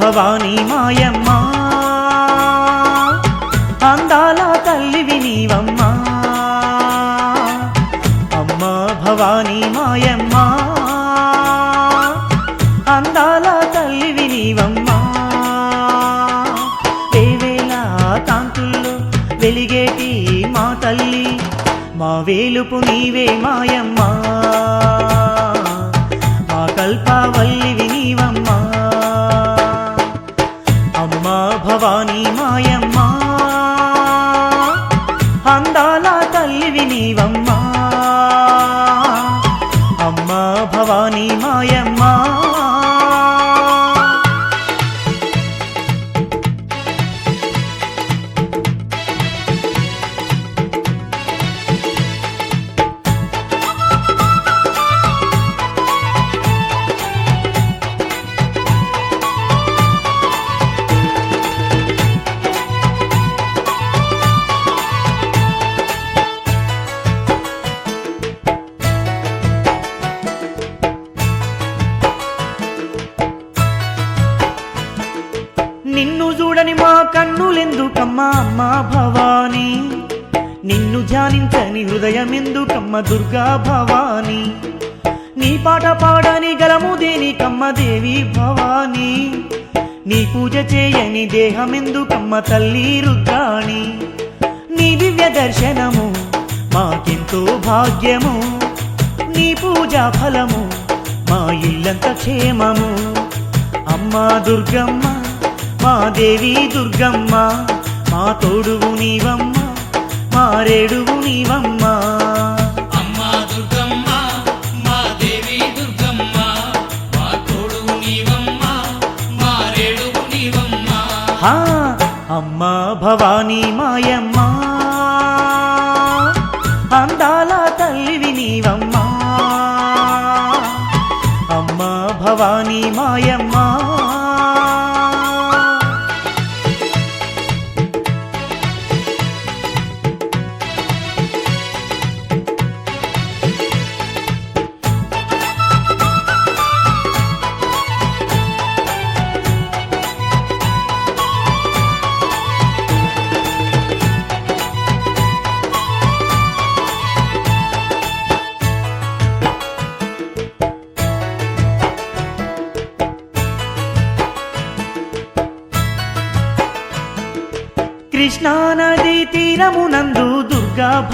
భవానీ మాయమ్మ అందాల తల్లివి నీవమ్మా అమ్మా భవానీ మాయమ్మ అందాల తల్లివి నీవమ్మా వేవేల కాంతుల్లో వెలిగేటి మా తల్లి మా వేలుపు నీవే మాయమ్మా మా కల్పవల్లివి నీవమ్మా అమ్మా భవానీ మాయమ్మ అందాల తల్లివి నీవమ్మా అమ్మా భవానీ మాయమ్మ నిన్ను చూడని మా కన్నులెందుకమ్మా అమ్మా భవానీ నిన్ను ధ్యానించని హృదయమెందుకమ్మ దుర్గా భవానీ నీ పాట పాడని గలము దేనికమ్మ దేవి భవానీ నీ పూజ చేయని దేహమెందుకమ్మ తల్లి రుద్రాణి నీ దివ్య దర్శనము మాకెంతో భాగ్యము నీ పూజా ఫలము మా ఇల్లంత క్షేమము అమ్మా దుర్గమ్మ మా దేవి దుర్గమ్మ మా తోడువు నీవమ్మ మా రేడువు నీవమ్మ అమ్మా దుర్గమ్మ మా దేవి దుర్గమ్మ మా తోడువు నీవమ్మ మా రేడువు నీవమ్మ అమ్మా భవానీ మాయమ్మ అందాల తల్లివి నీవమ్మ అమ్మా భవానీ మాయమ్మ కృష్ణా నదీ తీరమునందు దుర్గా